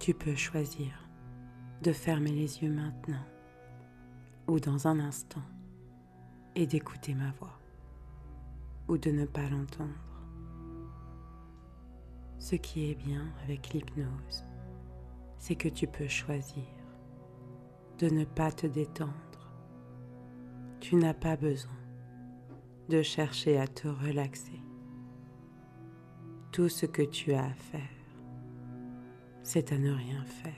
Tu peux choisir de fermer les yeux maintenant ou dans un instant et d'écouter ma voix ou de ne pas l'entendre. Ce qui est bien avec l'hypnose, c'est que tu peux choisir de ne pas te détendre. Tu n'as pas besoin de chercher à te relaxer. Tout ce que tu as à faire, c'est à ne rien faire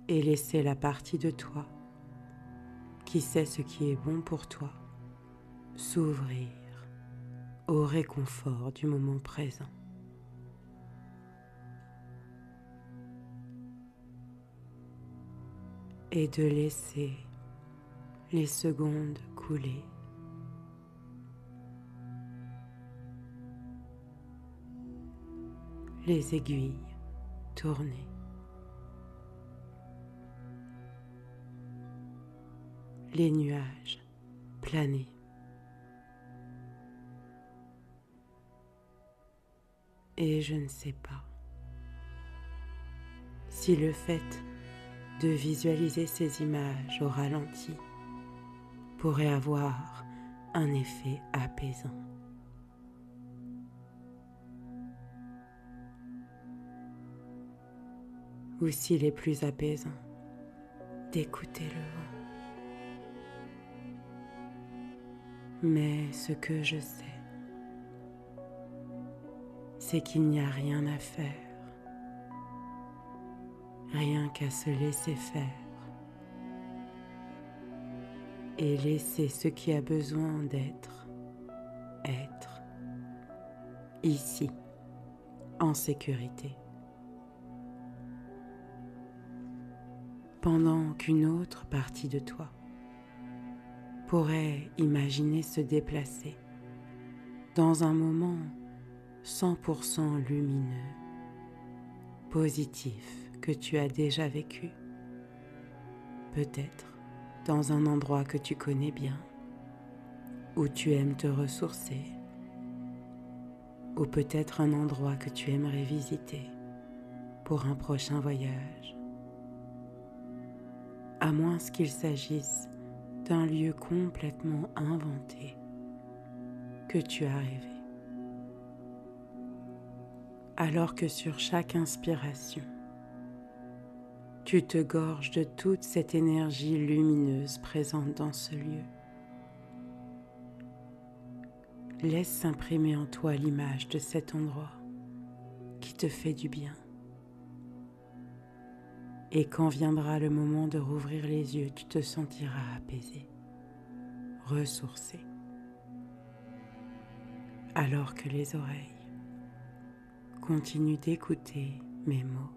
et laisser la partie de toi qui sait ce qui est bon pour toi s'ouvrir au réconfort du moment présent. Et de laisser les secondes couler. Les aiguilles tourner. Les nuages planer. Et je ne sais pas si le fait de visualiser ces images au ralenti pourrait avoir un effet apaisant. Ou s'il est plus apaisant d'écouter le vent. Mais ce que je sais, c'est qu'il n'y a rien à faire, rien qu'à se laisser faire et laisser ce qui a besoin d'être, être, ici, en sécurité. Pendant qu'une autre partie de toi pourrait imaginer se déplacer dans un moment 100% lumineux, positif que tu as déjà vécu, peut-être dans un endroit que tu connais bien, où tu aimes te ressourcer, ou peut-être un endroit que tu aimerais visiter pour un prochain voyage, à moins qu'il s'agisse d'un lieu complètement inventé que tu as rêvé. Alors que sur chaque inspiration, tu te gorges de toute cette énergie lumineuse présente dans ce lieu. Laisse s'imprimer en toi l'image de cet endroit qui te fait du bien. Et quand viendra le moment de rouvrir les yeux, tu te sentiras apaisé, ressourcé. Alors que les oreilles continuent d'écouter mes mots.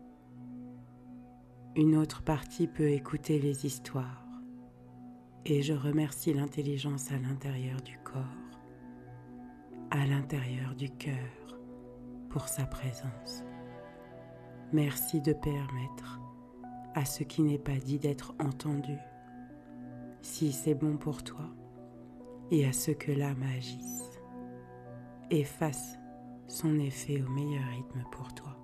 Une autre partie peut écouter les histoires et je remercie l'intelligence à l'intérieur du corps, à l'intérieur du cœur pour sa présence. Merci de permettre à ce qui n'est pas dit d'être entendu, si c'est bon pour toi, et à ce que l'âme agisse et fasse son effet au meilleur rythme pour toi,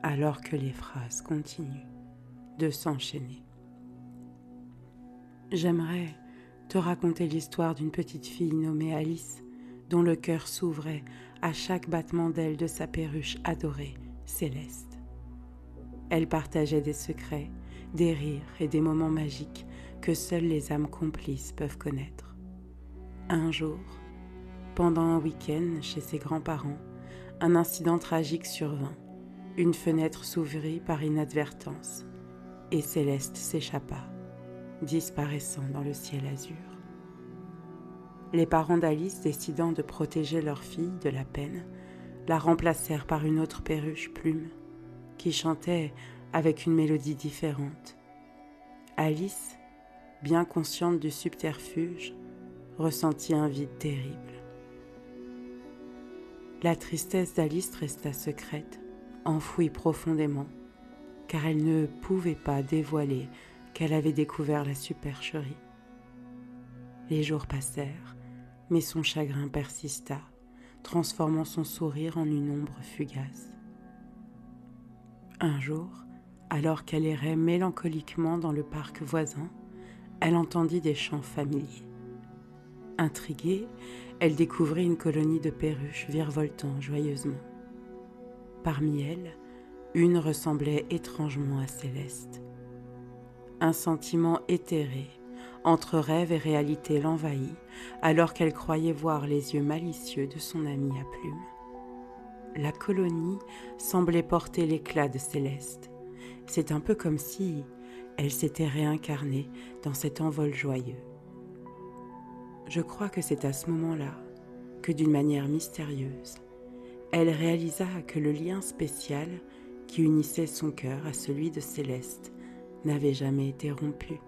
alors que les phrases continuent de s'enchaîner. J'aimerais te raconter l'histoire d'une petite fille nommée Alice, dont le cœur s'ouvrait à chaque battement d'aile de sa perruche adorée, Céleste. Elle partageait des secrets, des rires et des moments magiques que seules les âmes complices peuvent connaître. Un jour, pendant un week-end chez ses grands-parents, un incident tragique survint. Une fenêtre s'ouvrit par inadvertance et Céleste s'échappa, disparaissant dans le ciel azur. Les parents d'Alice, décidant de protéger leur fille de la peine, la remplacèrent par une autre perruche Plume, qui chantait avec une mélodie différente. Alice, bien consciente du subterfuge, ressentit un vide terrible. La tristesse d'Alice resta secrète, enfouie profondément, car elle ne pouvait pas dévoiler qu'elle avait découvert la supercherie. Les jours passèrent, mais son chagrin persista, transformant son sourire en une ombre fugace. Un jour, alors qu'elle errait mélancoliquement dans le parc voisin, elle entendit des chants familiers. Intriguée, elle découvrit une colonie de perruches virevoltant joyeusement. Parmi elles, une ressemblait étrangement à Céleste. Un sentiment éthéré, entre rêve et réalité, l'envahit, alors qu'elle croyait voir les yeux malicieux de son amie à plumes. La colonie semblait porter l'éclat de Céleste. C'est un peu comme si elle s'était réincarnée dans cet envol joyeux. Je crois que c'est à ce moment-là que, d'une manière mystérieuse, elle réalisa que le lien spécial qui unissait son cœur à celui de Céleste n'avait jamais été rompu.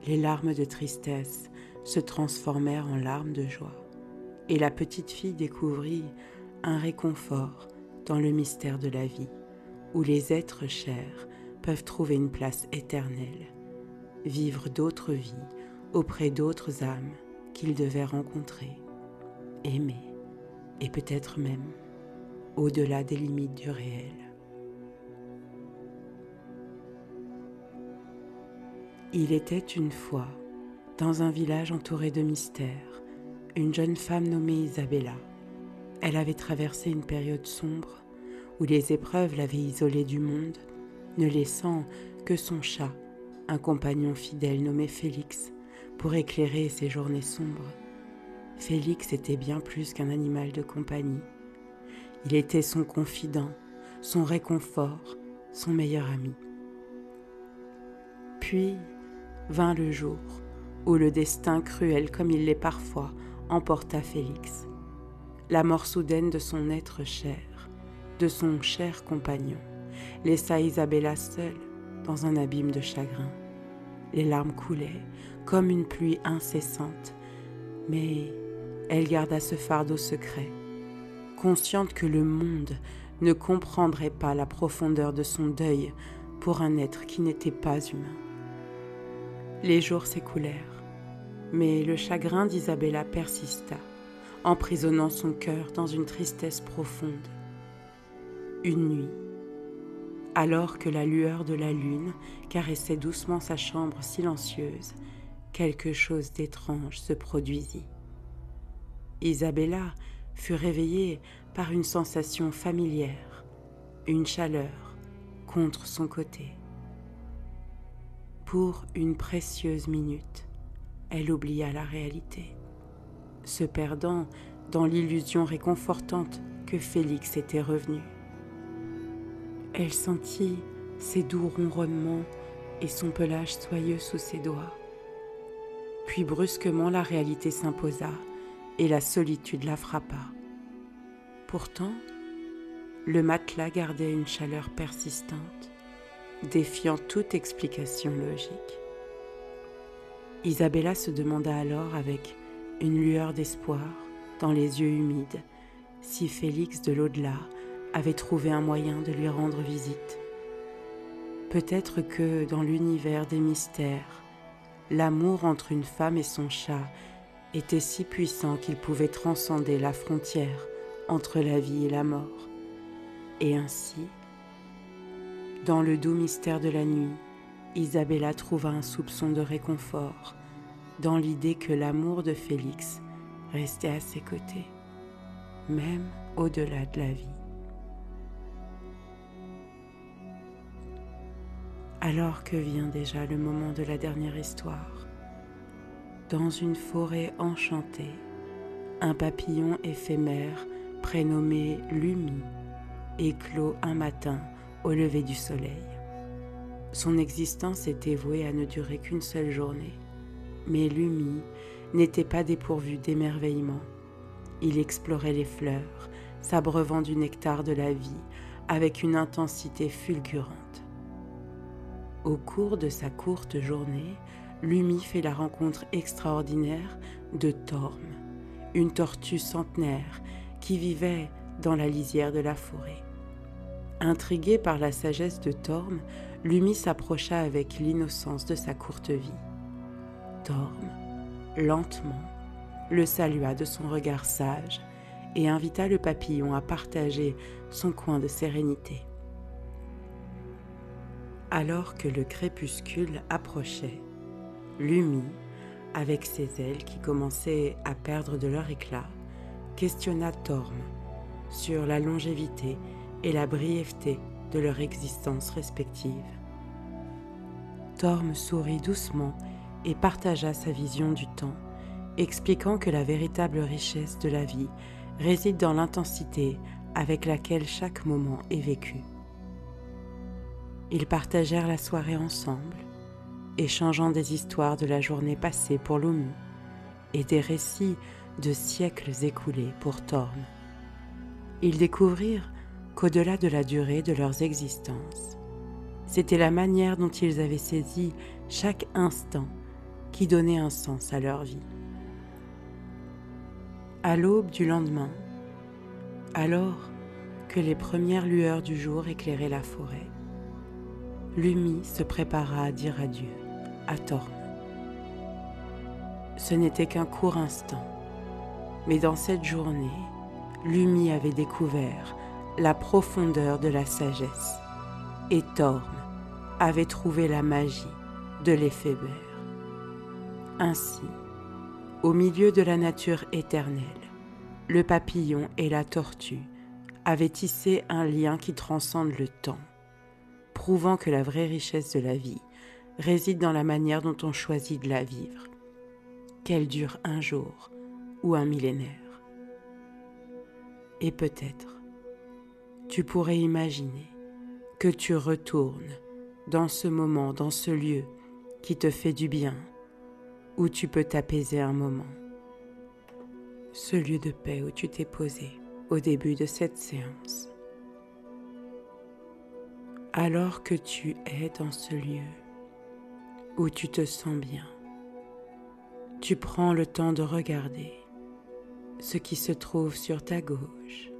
Les larmes de tristesse se transformèrent en larmes de joie, et la petite fille découvrit un réconfort dans le mystère de la vie, où les êtres chers peuvent trouver une place éternelle, vivre d'autres vies auprès d'autres âmes qu'ils devaient rencontrer, aimer, et peut-être même au-delà des limites du réel. Il était une fois, dans un village entouré de mystères, une jeune femme nommée Isabella. Elle avait traversé une période sombre où les épreuves l'avaient isolée du monde, ne laissant que son chat, un compagnon fidèle nommé Félix, pour éclairer ses journées sombres. Félix était bien plus qu'un animal de compagnie. Il était son confident, son réconfort, son meilleur ami. Puis vint le jour où le destin cruel, comme il l'est parfois, emporta Félix. La mort soudaine de son être cher, de son cher compagnon, laissa Isabella seule dans un abîme de chagrin. Les larmes coulaient comme une pluie incessante, mais elle garda ce fardeau secret, consciente que le monde ne comprendrait pas la profondeur de son deuil pour un être qui n'était pas humain. Les jours s'écoulèrent, mais le chagrin d'Isabella persista, emprisonnant son cœur dans une tristesse profonde. Une nuit, alors que la lueur de la lune caressait doucement sa chambre silencieuse, quelque chose d'étrange se produisit. Isabella fut réveillée par une sensation familière, une chaleur contre son côté. Pour une précieuse minute, elle oublia la réalité, se perdant dans l'illusion réconfortante que Félix était revenu. Elle sentit ses doux ronronnements et son pelage soyeux sous ses doigts. Puis brusquement la réalité s'imposa et la solitude la frappa. Pourtant, le matelas gardait une chaleur persistante, défiant toute explication logique. Isabella se demanda alors avec une lueur d'espoir dans les yeux humides si Félix de l'au-delà avait trouvé un moyen de lui rendre visite. Peut-être que dans l'univers des mystères, l'amour entre une femme et son chat était si puissant qu'il pouvait transcender la frontière entre la vie et la mort. Et ainsi, dans le doux mystère de la nuit, Isabella trouva un soupçon de réconfort dans l'idée que l'amour de Félix restait à ses côtés, même au-delà de la vie. Alors que vient déjà le moment de la dernière histoire, dans une forêt enchantée, un papillon éphémère prénommé Lumi éclot un matin au lever du soleil. Son existence était vouée à ne durer qu'une seule journée, mais Lumi n'était pas dépourvu d'émerveillement. Il explorait les fleurs, s'abreuvant du nectar de la vie avec une intensité fulgurante. Au cours de sa courte journée, Lumi fait la rencontre extraordinaire de Torm, une tortue centenaire qui vivait dans la lisière de la forêt. Intrigué par la sagesse de Torm, Lumi s'approcha avec l'innocence de sa courte vie. Torm, lentement, le salua de son regard sage et invita le papillon à partager son coin de sérénité. Alors que le crépuscule approchait, Lumi, avec ses ailes qui commençaient à perdre de leur éclat, questionna Torm sur la longévité et la brièveté de leur existence respective. Torm sourit doucement et partagea sa vision du temps, expliquant que la véritable richesse de la vie réside dans l'intensité avec laquelle chaque moment est vécu. Ils partagèrent la soirée ensemble, échangeant des histoires de la journée passée pour Lumi et des récits de siècles écoulés pour Torm. Ils découvrirent qu'au-delà de la durée de leurs existences, c'était la manière dont ils avaient saisi chaque instant qui donnait un sens à leur vie. À l'aube du lendemain, alors que les premières lueurs du jour éclairaient la forêt, Lumi se prépara à dire adieu à Torm. Ce n'était qu'un court instant, mais dans cette journée, Lumi avait découvert la profondeur de la sagesse et Torm avait trouvé la magie de l'éphémère. Ainsi, au milieu de la nature éternelle, le papillon et la tortue avaient tissé un lien qui transcende le temps, prouvant que la vraie richesse de la vie réside dans la manière dont on choisit de la vivre, qu'elle dure un jour ou un millénaire. Et peut-être, tu pourrais imaginer que tu retournes dans ce moment, dans ce lieu qui te fait du bien, où tu peux t'apaiser un moment. Ce lieu de paix où tu t'es posé au début de cette séance. Alors que tu es dans ce lieu où tu te sens bien, tu prends le temps de regarder ce qui se trouve sur ta gauche,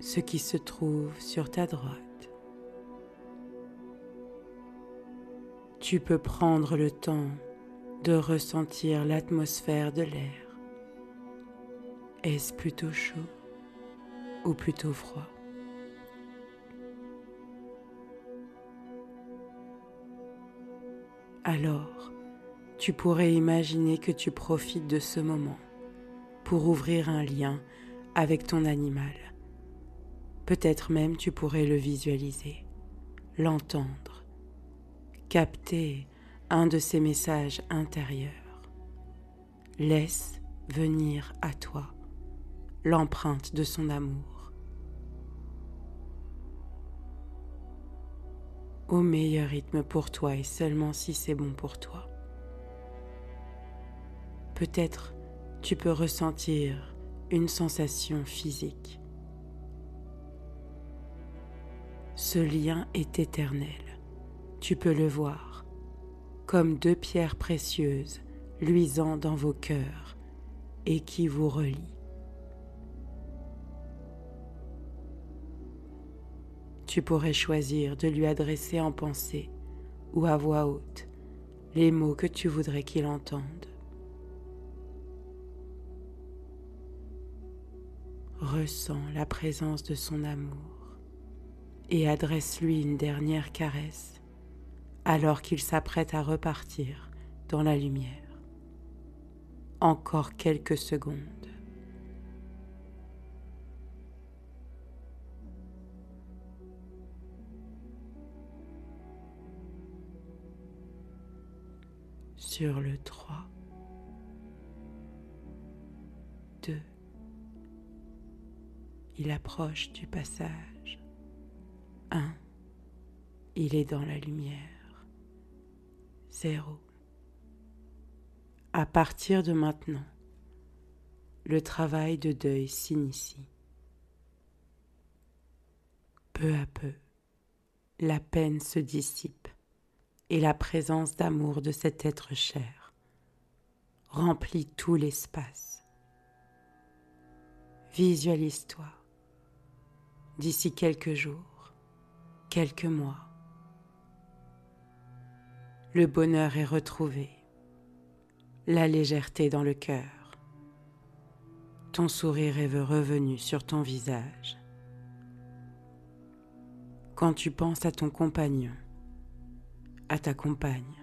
ce qui se trouve sur ta droite. Tu peux prendre le temps de ressentir l'atmosphère de l'air. Est-ce plutôt chaud ou plutôt froid? Alors, tu pourrais imaginer que tu profites de ce moment pour ouvrir un lien avec ton animal. Peut-être même tu pourrais le visualiser, l'entendre, capter un de ses messages intérieurs. Laisse venir à toi l'empreinte de son amour. Au meilleur rythme pour toi et seulement si c'est bon pour toi. Peut-être tu peux ressentir une sensation physique. Ce lien est éternel. Tu peux le voir comme deux pierres précieuses luisant dans vos cœurs et qui vous relient. Tu pourrais choisir de lui adresser en pensée ou à voix haute les mots que tu voudrais qu'il entende. Ressens la présence de son amour et adresse-lui une dernière caresse alors qu'il s'apprête à repartir dans la lumière. Encore quelques secondes. Sur le 3, 2, il approche du passage. 1, il est dans la lumière. 0. À partir de maintenant, le travail de deuil s'initie. Peu à peu, la peine se dissipe et la présence d'amour de cet être cher remplit tout l'espace. Visualise-toi d'ici quelques jours, quelques mois. Le bonheur est retrouvé, la légèreté dans le cœur. Ton sourire est revenu sur ton visage. Quand tu penses à ton compagnon, à ta compagne,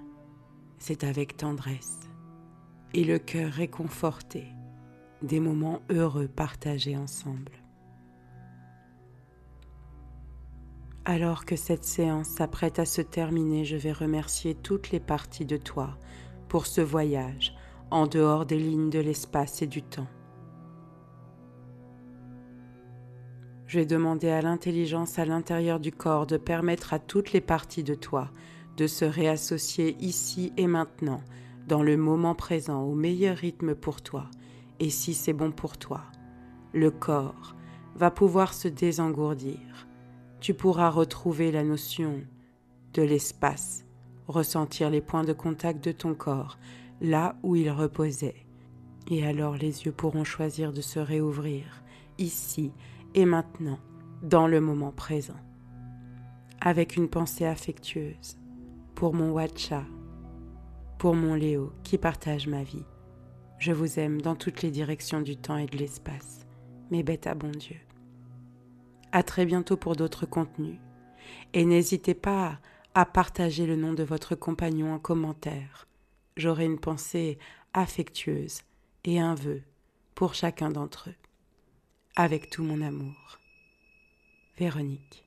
c'est avec tendresse et le cœur réconforté des moments heureux partagés ensemble. Alors que cette séance s'apprête à se terminer, je vais remercier toutes les parties de toi pour ce voyage en dehors des lignes de l'espace et du temps. Je vais demander à l'intelligence à l'intérieur du corps de permettre à toutes les parties de toi de se réassocier ici et maintenant, dans le moment présent, au meilleur rythme pour toi. Et si c'est bon pour toi, le corps va pouvoir se désengourdir. Tu pourras retrouver la notion de l'espace, ressentir les points de contact de ton corps, là où il reposait. Et alors les yeux pourront choisir de se réouvrir, ici et maintenant, dans le moment présent. Avec une pensée affectueuse, pour mon Watcha, pour mon Léo qui partage ma vie. Je vous aime dans toutes les directions du temps et de l'espace, mes bêtes à bon Dieu. À très bientôt pour d'autres contenus. Et n'hésitez pas à partager le nom de votre compagnon en commentaire. J'aurai une pensée affectueuse et un vœu pour chacun d'entre eux. Avec tout mon amour. Véronique.